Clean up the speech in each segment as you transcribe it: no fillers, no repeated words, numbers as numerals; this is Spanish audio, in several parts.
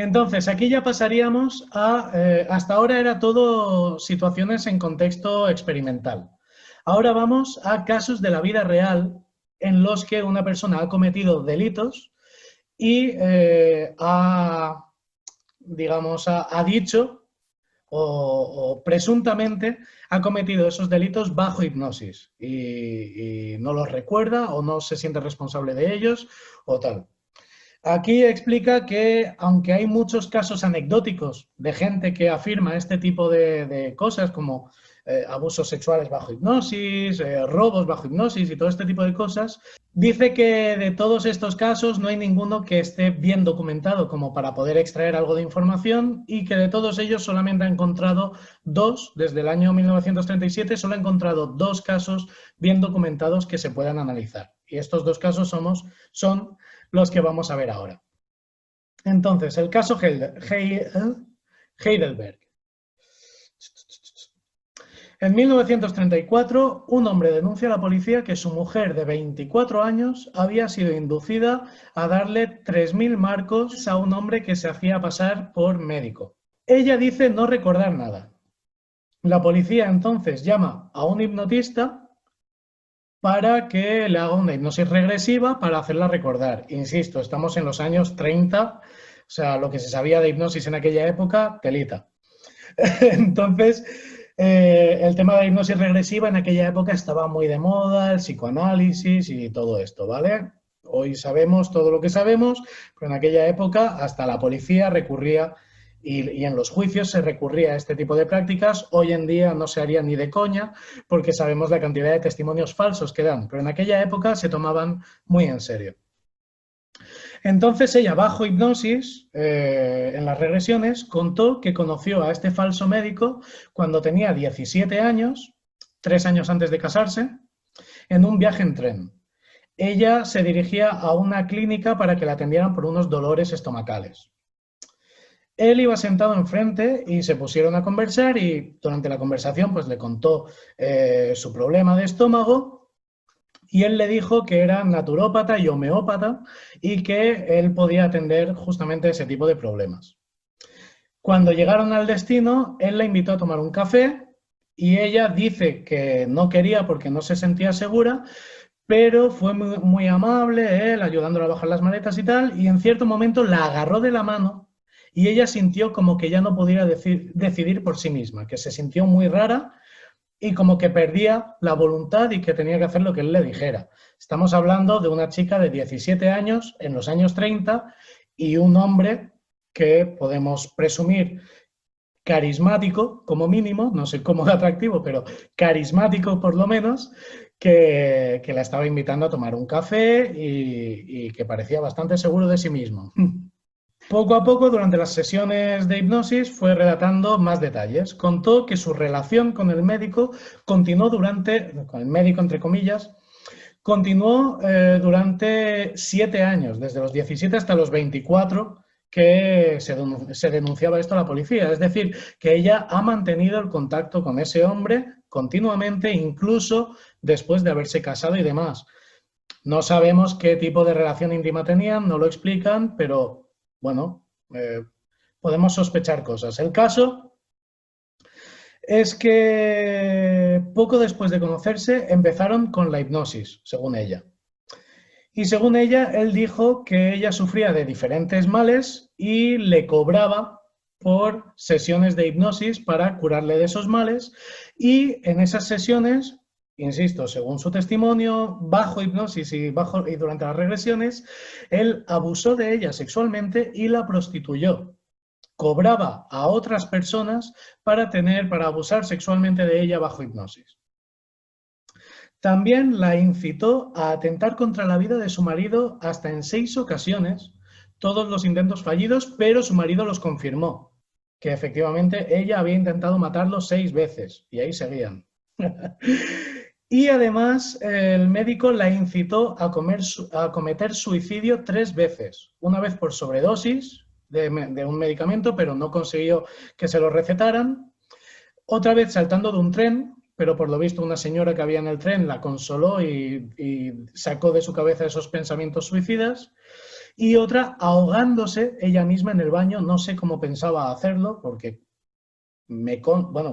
Entonces, aquí ya pasaríamos a, hasta ahora era todo situaciones en contexto experimental. Ahora vamos a casos de la vida real en los que una persona ha cometido delitos y digamos, ha dicho o presuntamente ha cometido esos delitos bajo hipnosis y no los recuerda o no se siente responsable de ellos o tal. Aquí explica que, aunque hay muchos casos anecdóticos de gente que afirma este tipo de cosas como abusos sexuales bajo hipnosis, robos bajo hipnosis y todo este tipo de cosas, dice que de todos estos casos no hay ninguno que esté bien documentado como para poder extraer algo de información y que de todos ellos solamente ha encontrado dos, desde el año 1937, solo ha encontrado dos casos bien documentados que se puedan analizar. Y estos dos casos son los que vamos a ver ahora. Entonces, el caso Heidelberg. En 1934, un hombre denuncia a la policía que su mujer de 24 años había sido inducida a darle 3.000 marcos a un hombre que se hacía pasar por médico. Ella dice no recordar nada. La policía entonces llama a un hipnotista para que le haga una hipnosis regresiva para hacerla recordar. Insisto, estamos en los años 30, o sea, lo que se sabía de hipnosis en aquella época, telita. Entonces, el tema de la hipnosis regresiva en aquella época estaba muy de moda, el psicoanálisis y todo esto, ¿vale? Hoy sabemos todo lo que sabemos, pero en aquella época hasta la policía recurría y en los juicios se recurría a este tipo de prácticas. Hoy en día no se haría ni de coña porque sabemos la cantidad de testimonios falsos que dan, pero en aquella época se tomaban muy en serio. Entonces ella, bajo hipnosis, en las regresiones, contó que conoció a este falso médico cuando tenía 17 años, 3 años antes de casarse, en un viaje en tren. Ella se dirigía a una clínica para que la atendieran por unos dolores estomacales. Él iba sentado enfrente y se pusieron a conversar y durante la conversación pues le contó su problema de estómago y él le dijo que era naturópata y homeópata y que él podía atender justamente ese tipo de problemas. Cuando llegaron al destino, él la invitó a tomar un café y ella dice que no quería porque no se sentía segura, pero fue muy, muy amable, él ayudándola a bajar las maletas y tal, y en cierto momento la agarró de la mano y ella sintió como que ya no podía decidir por sí misma, que se sintió muy rara y como que perdía la voluntad y que tenía que hacer lo que él le dijera. Estamos hablando de una chica de 17 años en los años 30 y un hombre que podemos presumir carismático, como mínimo, no sé cómo de atractivo, pero carismático por lo menos, que la estaba invitando a tomar un café y que parecía bastante seguro de sí mismo. Poco a poco, durante las sesiones de hipnosis, fue relatando más detalles. Contó que su relación con el médico continuó con el médico entre comillas, continuó durante 7 años, desde los 17 hasta los 24, que se denunciaba esto a la policía. Es decir, que ella ha mantenido el contacto con ese hombre continuamente, incluso después de haberse casado y demás. No sabemos qué tipo de relación íntima tenían, no lo explican, pero bueno, podemos sospechar cosas. El caso es que poco después de conocerse empezaron con la hipnosis, según ella. Y según ella, él dijo que ella sufría de diferentes males y le cobraba por sesiones de hipnosis para curarle de esos males. Y en esas sesiones, insisto, según su testimonio, bajo hipnosis y durante las regresiones, él abusó de ella sexualmente y la prostituyó. Cobraba a otras personas para abusar sexualmente de ella bajo hipnosis. También la incitó a atentar contra la vida de su marido hasta en 6 ocasiones, todos los intentos fallidos, pero su marido los confirmó, que efectivamente ella había intentado matarlo 6 veces, y ahí seguían. Y además el médico la incitó a cometer suicidio 3 veces, una vez por sobredosis de un medicamento, pero no consiguió que se lo recetaran, otra vez saltando de un tren, pero por lo visto una señora que había en el tren la consoló y sacó de su cabeza esos pensamientos suicidas. y otra ahogándose ella misma en el baño. No sé cómo pensaba hacerlo, porque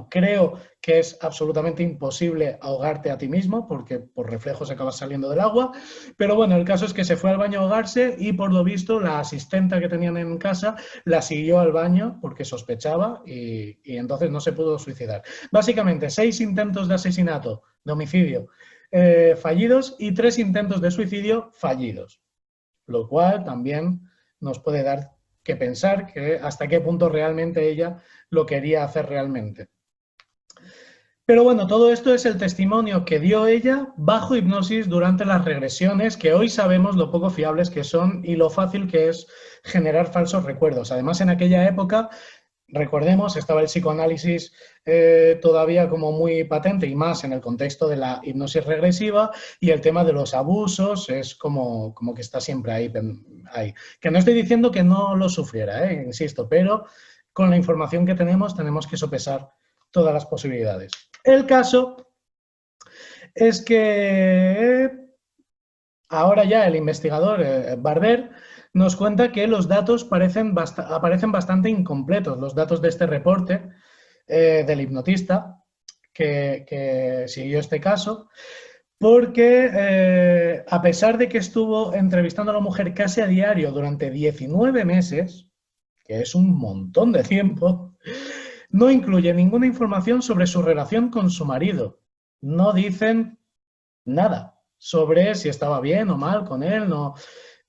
creo que es absolutamente imposible ahogarte a ti mismo, porque por reflejos acabas saliendo del agua, pero bueno, el caso es que se fue al baño a ahogarse y por lo visto la asistenta que tenían en casa la siguió al baño porque sospechaba y entonces no se pudo suicidar. Básicamente, 6 intentos de asesinato, de homicidio fallidos y 3 intentos de suicidio fallidos, lo cual también nos puede dar que pensar que hasta qué punto realmente ella lo quería hacer realmente. Pero bueno, todo esto es el testimonio que dio ella bajo hipnosis durante las regresiones, que hoy sabemos lo poco fiables que son y lo fácil que es generar falsos recuerdos. Además, en aquella época, recordemos, estaba el psicoanálisis todavía como muy patente y más en el contexto de la hipnosis regresiva, y el tema de los abusos es como que está siempre ahí. Que no estoy diciendo que no lo sufriera, insisto, pero con la información que tenemos que sopesar todas las posibilidades. El caso es que ahora ya el investigador Barber nos cuenta que los datos aparecen bastante incompletos, los datos de este reporte del hipnotista que siguió este caso, porque a pesar de que estuvo entrevistando a la mujer casi a diario durante 19 meses, que es un montón de tiempo, no incluye ninguna información sobre su relación con su marido. No dicen nada sobre si estaba bien o mal con él, no.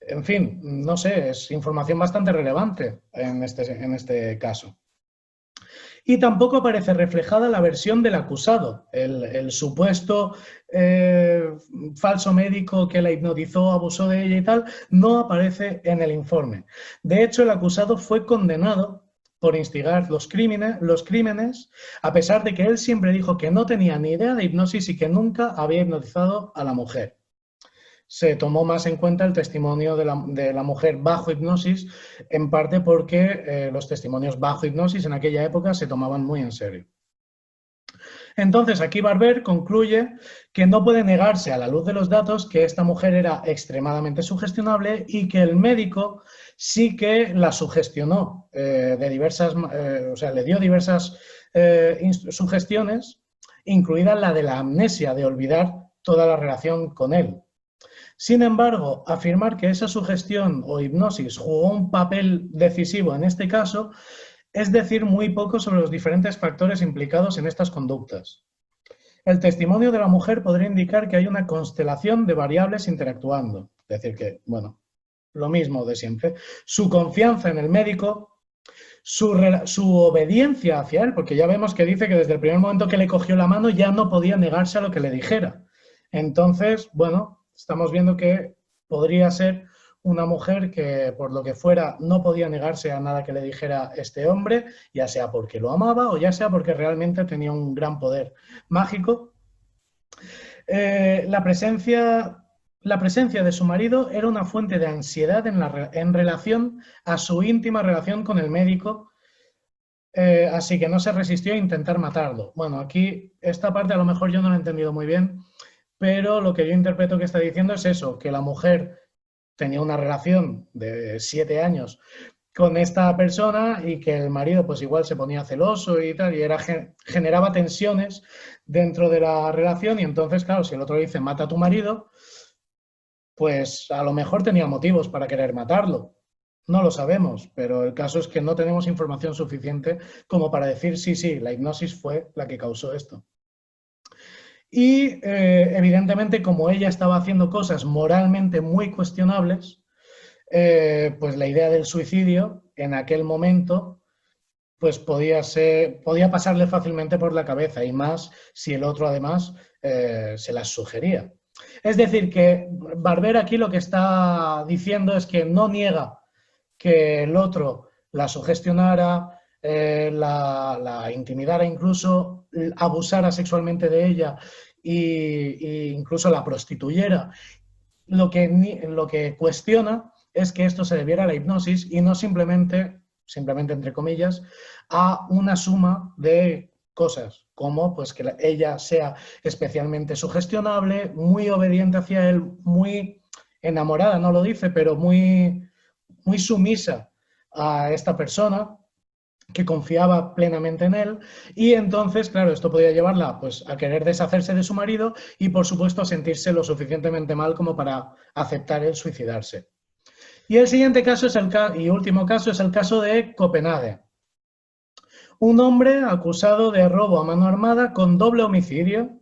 En fin, no sé, es información bastante relevante en este caso. Y tampoco aparece reflejada la versión del acusado, el supuesto falso médico que la hipnotizó, abusó de ella y tal, no aparece en el informe. De hecho, el acusado fue condenado por instigar los crímenes, a pesar de que él siempre dijo que no tenía ni idea de hipnosis y que nunca había hipnotizado a la mujer. Se tomó más en cuenta el testimonio de la mujer bajo hipnosis, en parte porque los testimonios bajo hipnosis en aquella época se tomaban muy en serio. Entonces, aquí Barber concluye que no puede negarse a la luz de los datos que esta mujer era extremadamente sugestionable y que el médico sí que la sugestionó o sea, le dio diversas sugestiones, incluida la de la amnesia, de olvidar toda la relación con él. Sin embargo, afirmar que esa sugestión o hipnosis jugó un papel decisivo en este caso es decir muy poco sobre los diferentes factores implicados en estas conductas. El testimonio de la mujer podría indicar que hay una constelación de variables interactuando. Es decir que, bueno, lo mismo de siempre. Su confianza en el médico, su obediencia hacia él, porque ya vemos que dice que desde el primer momento que le cogió la mano ya no podía negarse a lo que le dijera. Entonces, bueno, estamos viendo que podría ser una mujer que, por lo que fuera, no podía negarse a nada que le dijera este hombre, ya sea porque lo amaba o ya sea porque realmente tenía un gran poder mágico. La presencia de su marido era una fuente de ansiedad en relación a su íntima relación con el médico, así que no se resistió a intentar matarlo. Bueno, aquí esta parte a lo mejor yo no la he entendido muy bien, pero lo que yo interpreto que está diciendo es eso, que la mujer tenía una relación de 7 años con esta persona y que el marido pues igual se ponía celoso y tal, y generaba tensiones dentro de la relación, y entonces, claro, si el otro dice mata a tu marido, pues a lo mejor tenía motivos para querer matarlo. No lo sabemos, pero el caso es que no tenemos información suficiente como para decir sí, la hipnosis fue la que causó esto. Y evidentemente, como ella estaba haciendo cosas moralmente muy cuestionables, pues la idea del suicidio en aquel momento pues podía pasarle fácilmente por la cabeza, y más si el otro además se las sugería. Es decir, que Barber aquí lo que está diciendo es que no niega que el otro la sugestionara, la intimidara, incluso abusara sexualmente de ella e incluso la prostituyera. Lo que cuestiona es que esto se debiera a la hipnosis y no simplemente entre comillas, a una suma de cosas, como pues que ella sea especialmente sugestionable, muy obediente hacia él, muy enamorada, no lo dice, pero muy muy sumisa a esta persona, que confiaba plenamente en él, y entonces, claro, esto podía llevarla pues, a querer deshacerse de su marido y, por supuesto, a sentirse lo suficientemente mal como para aceptar el suicidarse. Y el siguiente caso es y último caso es el caso de Copenhague. Un hombre acusado de robo a mano armada con doble homicidio,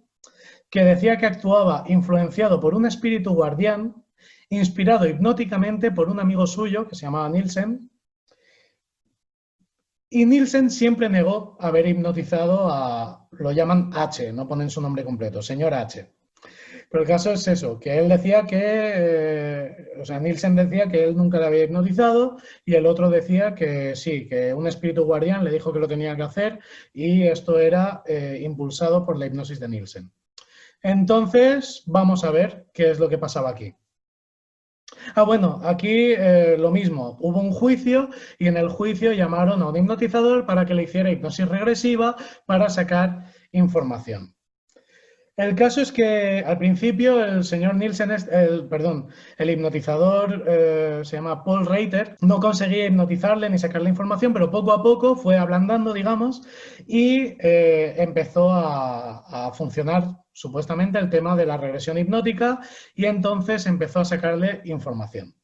que decía que actuaba influenciado por un espíritu guardián, inspirado hipnóticamente por un amigo suyo que se llamaba Nielsen. Y Nielsen siempre negó haber hipnotizado a, lo llaman H, no ponen su nombre completo, señor H. Pero el caso es eso, que él decía que, o sea, Nielsen decía que él nunca le había hipnotizado y el otro decía que sí, que un espíritu guardián le dijo que lo tenía que hacer y esto era impulsado por la hipnosis de Nielsen. Entonces, vamos a ver qué es lo que pasaba aquí. Bueno, aquí lo mismo, hubo un juicio y en el juicio llamaron a un hipnotizador para que le hiciera hipnosis regresiva para sacar información. El caso es que al principio el señor Nielsen, el hipnotizador se llama Paul Reiter, no conseguía hipnotizarle ni sacarle información, pero poco a poco fue ablandando, digamos, y empezó a funcionar supuestamente el tema de la regresión hipnótica y entonces empezó a sacarle información.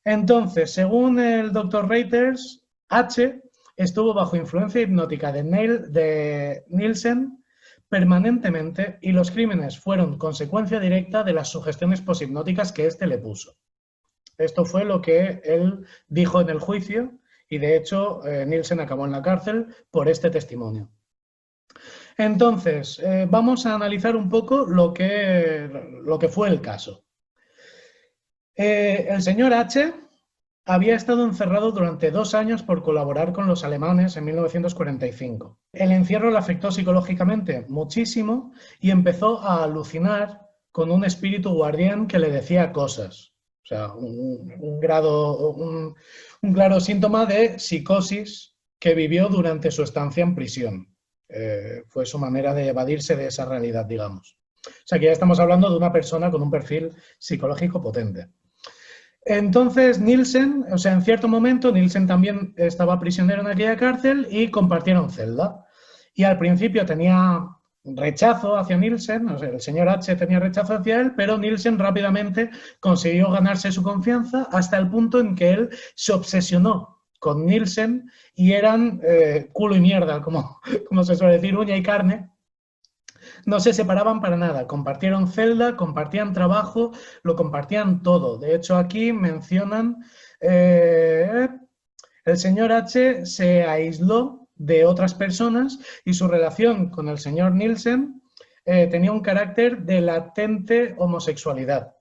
Entonces, según el doctor Reiters, H estuvo bajo influencia hipnótica de Nielsen permanentemente y los crímenes fueron consecuencia directa de las sugestiones poshipnóticas que éste le puso. Esto fue lo que él dijo en el juicio y de hecho Nielsen acabó en la cárcel por este testimonio. Entonces, vamos a analizar un poco lo que fue el caso. El señor H había estado encerrado durante 2 años por colaborar con los alemanes en 1945. El encierro le afectó psicológicamente muchísimo y empezó a alucinar con un espíritu guardián que le decía cosas. O sea, un claro síntoma de psicosis que vivió durante su estancia en prisión. Fue su manera de evadirse de esa realidad, digamos. O sea, que ya estamos hablando de una persona con un perfil psicológico potente. Entonces Nielsen, o sea, en cierto momento Nielsen también estaba prisionero en aquella cárcel y compartieron celda. Y al principio tenía rechazo hacia Nielsen, o sea, el señor H tenía rechazo hacia él, pero Nielsen rápidamente consiguió ganarse su confianza hasta el punto en que él se obsesionó con Nielsen y eran culo y mierda, como se suele decir, uña y carne. No se separaban para nada, compartieron celda, compartían trabajo, lo compartían todo. De hecho, aquí mencionan, el señor H se aisló de otras personas y su relación con el señor Nielsen tenía un carácter de latente homosexualidad.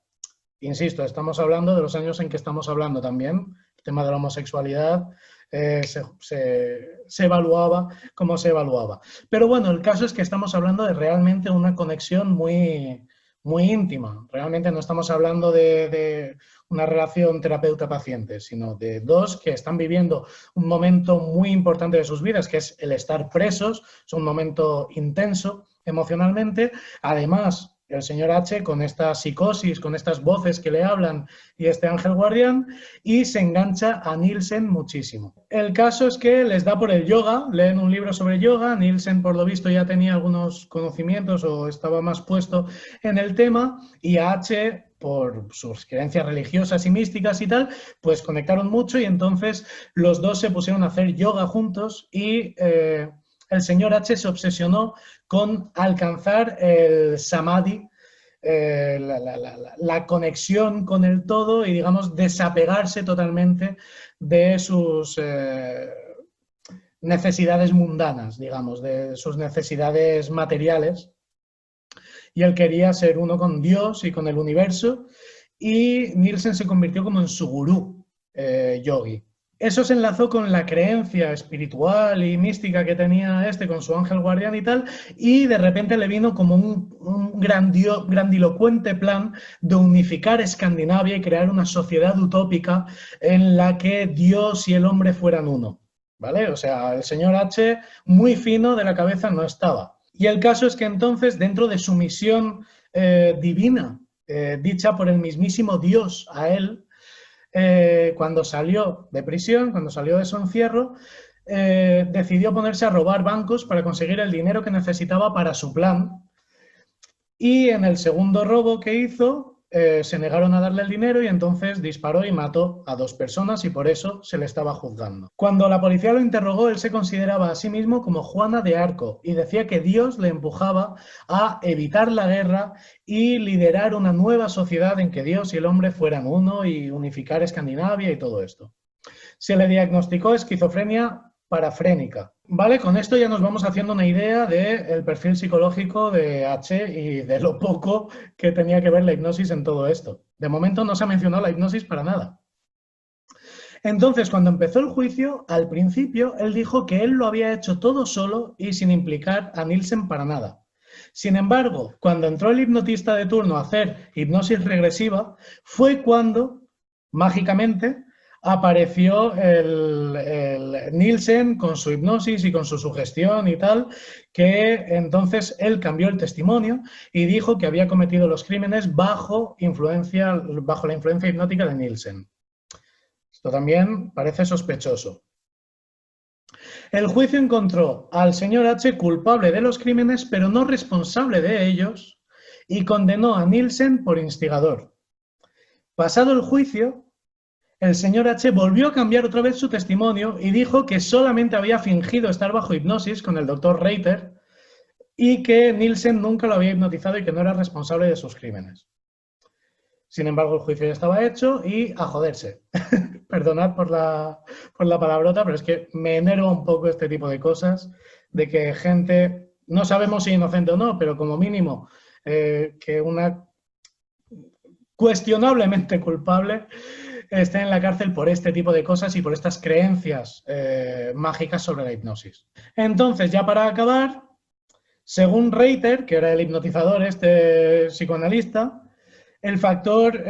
Insisto, estamos hablando de los años en que estamos hablando también. El tema de la homosexualidad se evaluaba como se evaluaba. Pero bueno, el caso es que estamos hablando de realmente una conexión muy, muy íntima. Realmente no estamos hablando de una relación terapeuta-paciente, sino de dos que están viviendo un momento muy importante de sus vidas, que es el estar presos. Es un momento intenso emocionalmente. Además, el señor H con esta psicosis, con estas voces que le hablan y este ángel guardián, y se engancha a Nielsen muchísimo. El caso es que les da por el yoga, leen un libro sobre yoga, Nielsen por lo visto ya tenía algunos conocimientos o estaba más puesto en el tema, y a H, por sus creencias religiosas y místicas y tal, pues conectaron mucho y entonces los dos se pusieron a hacer yoga juntos y el señor H se obsesionó con alcanzar el samadhi, la conexión con el todo y, digamos, desapegarse totalmente de sus necesidades mundanas, digamos, de sus necesidades materiales. Y él quería ser uno con Dios y con el universo, y Nielsen se convirtió como en su gurú yogi. Eso se enlazó con la creencia espiritual y mística que tenía con su ángel guardián y tal, y de repente le vino como un grandilocuente plan de unificar Escandinavia y crear una sociedad utópica en la que Dios y el hombre fueran uno, ¿vale? O sea, el señor H, muy fino de la cabeza, no estaba. Y el caso es que entonces, dentro de su misión divina, dicha por el mismísimo Dios a él, cuando salió de prisión, cuando salió de su encierro, decidió ponerse a robar bancos para conseguir el dinero que necesitaba para su plan. Y en el segundo robo que hizo, se negaron a darle el dinero y entonces disparó y mató a 2 personas y por eso se le estaba juzgando. Cuando la policía lo interrogó, él se consideraba a sí mismo como Juana de Arco y decía que Dios le empujaba a evitar la guerra y liderar una nueva sociedad en que Dios y el hombre fueran uno y unificar Escandinavia y todo esto. Se le diagnosticó esquizofrenia parafrénica. Vale, con esto ya nos vamos haciendo una idea del perfil psicológico de H y de lo poco que tenía que ver la hipnosis en todo esto. De momento no se ha mencionado la hipnosis para nada. Entonces, cuando empezó el juicio, al principio, él dijo que él lo había hecho todo solo y sin implicar a Nielsen para nada. Sin embargo, cuando entró el hipnotista de turno a hacer hipnosis regresiva, fue cuando, mágicamente, apareció el Nielsen con su hipnosis y con su sugestión y tal, que entonces él cambió el testimonio y dijo que había cometido los crímenes bajo la influencia hipnótica de Nielsen. Esto también parece sospechoso. El juicio encontró al señor H culpable de los crímenes, pero no responsable de ellos, y condenó a Nielsen por instigador. Pasado el juicio, el señor H volvió a cambiar otra vez su testimonio y dijo que solamente había fingido estar bajo hipnosis con el doctor Reiter y que Nielsen nunca lo había hipnotizado y que no era responsable de sus crímenes. Sin embargo, el juicio ya estaba hecho y a joderse. Perdonad por la palabrota, pero es que me enerva un poco este tipo de cosas, de que gente, no sabemos si inocente o no, pero como mínimo que una cuestionablemente culpable esté en la cárcel por este tipo de cosas y por estas creencias mágicas sobre la hipnosis. Entonces, ya para acabar, según Reiter, que era el hipnotizador, este psicoanalista, el factor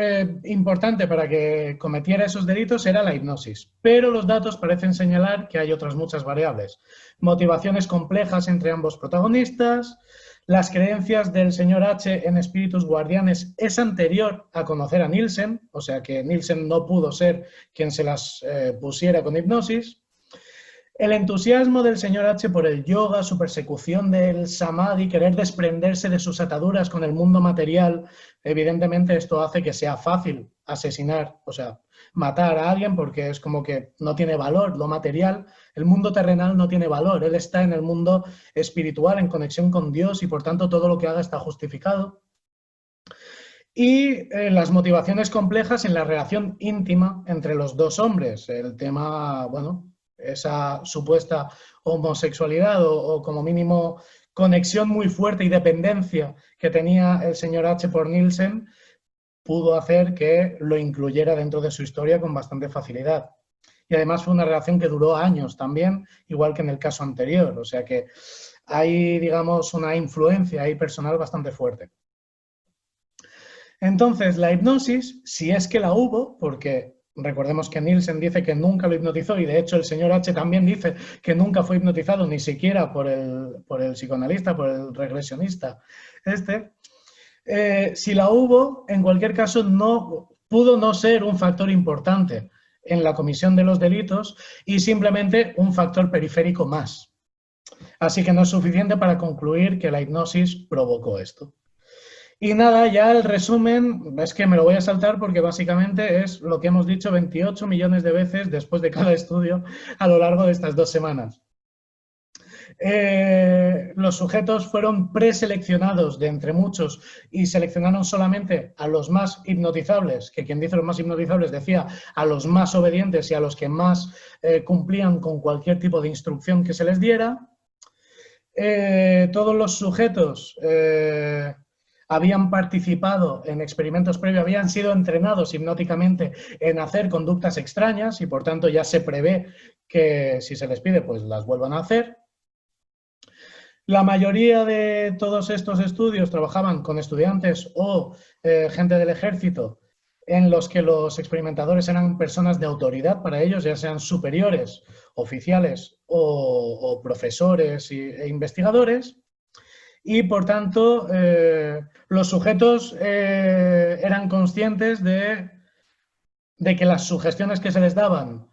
importante para que cometiera esos delitos era la hipnosis, pero los datos parecen señalar que hay otras muchas variables. Motivaciones complejas entre ambos protagonistas, las creencias del señor H en espíritus guardianes es anterior a conocer a Nielsen, o sea que Nielsen no pudo ser quien se las pusiera con hipnosis. El entusiasmo del señor H por el yoga, su persecución del samadhi, querer desprenderse de sus ataduras con el mundo material, evidentemente esto hace que sea fácil asesinar, o sea, matar a alguien porque es como que no tiene valor lo material, el mundo terrenal no tiene valor, él está en el mundo espiritual, en conexión con Dios y por tanto todo lo que haga está justificado. Y las motivaciones complejas en la relación íntima entre los dos hombres, el tema, bueno, esa supuesta homosexualidad o como mínimo conexión muy fuerte y dependencia que tenía el señor H por Nielsen pudo hacer que lo incluyera dentro de su historia con bastante facilidad. Y además fue una relación que duró años también, igual que en el caso anterior. O sea que hay, digamos, una influencia ahí personal bastante fuerte. Entonces, la hipnosis, si es que la hubo, porque recordemos que Nielsen dice que nunca lo hipnotizó y de hecho el señor H también dice que nunca fue hipnotizado ni siquiera por el psicoanalista, por el regresionista si la hubo, en cualquier caso no pudo no ser un factor importante en la comisión de los delitos y simplemente un factor periférico más. Así que no es suficiente para concluir que la hipnosis provocó esto. Y nada, ya el resumen, es que me lo voy a saltar porque básicamente es lo que hemos dicho 28 millones de veces después de cada estudio a lo largo de estas 2 semanas. Los sujetos fueron preseleccionados de entre muchos y seleccionaron solamente a los más hipnotizables, que quien dice los más hipnotizables decía a los más obedientes y a los que más cumplían con cualquier tipo de instrucción que se les diera. Todos los sujetos habían participado en experimentos previos, habían sido entrenados hipnóticamente en hacer conductas extrañas y por tanto ya se prevé que si se les pide pues las vuelvan a hacer. La mayoría de todos estos estudios trabajaban con estudiantes o gente del ejército en los que los experimentadores eran personas de autoridad para ellos, ya sean superiores, oficiales o profesores e investigadores. Y, por tanto, los sujetos eran conscientes de de que las sugestiones que se les daban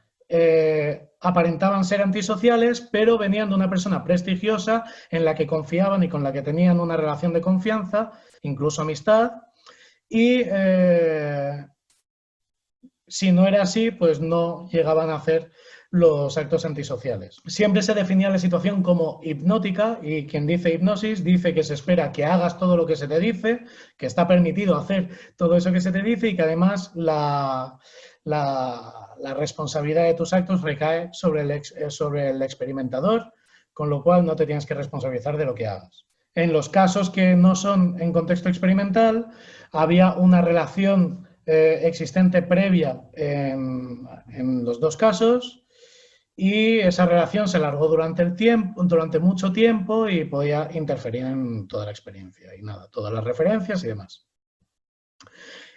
aparentaban ser antisociales, pero venían de una persona prestigiosa en la que confiaban y con la que tenían una relación de confianza, incluso amistad, y si no era así, pues no llegaban a hacer los actos antisociales. Siempre se definía la situación como hipnótica y quien dice hipnosis dice que se espera que hagas todo lo que se te dice, que está permitido hacer todo eso que se te dice y que además la responsabilidad de tus actos recae sobre el experimentador, con lo cual no te tienes que responsabilizar de lo que hagas. En los casos que no son en contexto experimental, había una relación existente previa en los dos casos y esa relación se alargó durante mucho tiempo y podía interferir en toda la experiencia y nada, todas las referencias y demás.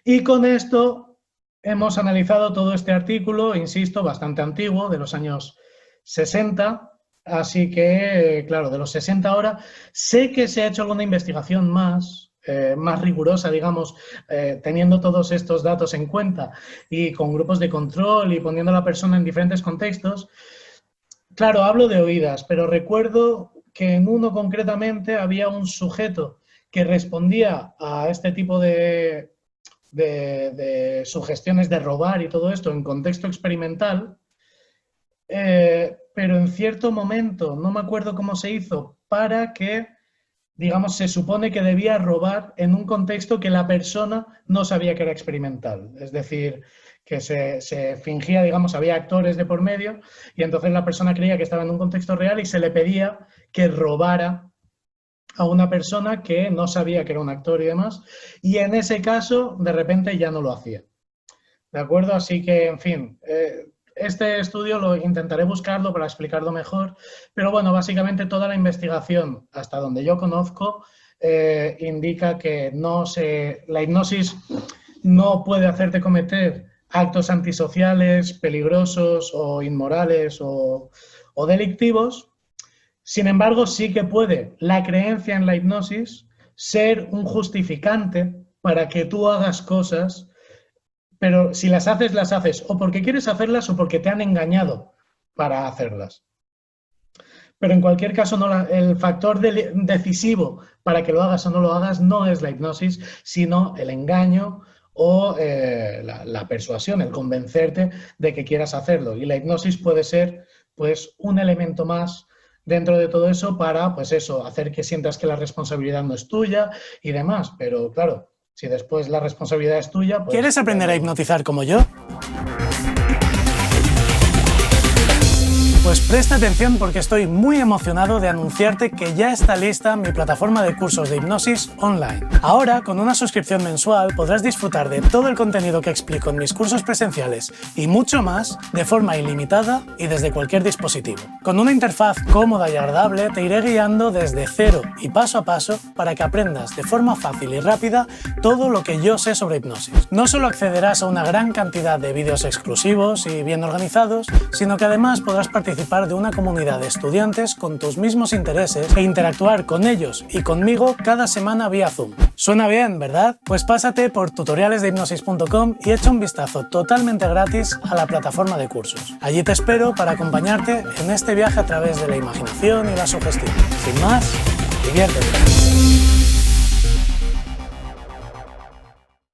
Y con esto hemos analizado todo este artículo, insisto, bastante antiguo, de los años 60, así que, claro, de los 60 ahora, sé que se ha hecho alguna investigación más rigurosa, digamos, teniendo todos estos datos en cuenta y con grupos de control y poniendo a la persona en diferentes contextos. Claro, hablo de oídas, pero recuerdo que en uno concretamente había un sujeto que respondía a este tipo de sugestiones de robar y todo esto en contexto experimental, pero en cierto momento, no me acuerdo cómo se hizo, para que, digamos, se supone que debía robar en un contexto que la persona no sabía que era experimental. Es decir, que se fingía, digamos, había actores de por medio y entonces la persona creía que estaba en un contexto real y se le pedía que robara a una persona que no sabía que era un actor y demás, y en ese caso, de repente, ya no lo hacía. ¿De acuerdo? Así que, en fin, este estudio lo intentaré buscarlo para explicarlo mejor, pero bueno, básicamente toda la investigación, hasta donde yo conozco, indica que la hipnosis no puede hacerte cometer actos antisociales, peligrosos o inmorales o delictivos. Sin embargo, sí que puede la creencia en la hipnosis ser un justificante para que tú hagas cosas, pero si las haces o porque quieres hacerlas o porque te han engañado para hacerlas. Pero en cualquier caso, el factor decisivo para que lo hagas o no lo hagas no es la hipnosis, sino el engaño o la persuasión, el convencerte de que quieras hacerlo. Y la hipnosis puede ser, pues, un elemento más dentro de todo eso para, pues eso, hacer que sientas que la responsabilidad no es tuya y demás. Pero claro, si después la responsabilidad es tuya, pues... ¿Quieres aprender a hipnotizar como yo? Pues presta atención porque estoy muy emocionado de anunciarte que ya está lista mi plataforma de cursos de hipnosis online. Ahora, con una suscripción mensual, podrás disfrutar de todo el contenido que explico en mis cursos presenciales y mucho más de forma ilimitada y desde cualquier dispositivo. Con una interfaz cómoda y agradable te iré guiando desde cero y paso a paso para que aprendas de forma fácil y rápida todo lo que yo sé sobre hipnosis. No solo accederás a una gran cantidad de vídeos exclusivos y bien organizados, sino que además podrás participar de una comunidad de estudiantes con tus mismos intereses e interactuar con ellos y conmigo cada semana vía Zoom. ¿Suena bien, verdad? Pues pásate por tutorialesdehipnosis.com y echa un vistazo totalmente gratis a la plataforma de cursos. Allí te espero para acompañarte en este viaje a través de la imaginación y la sugestión. Sin más, diviértete.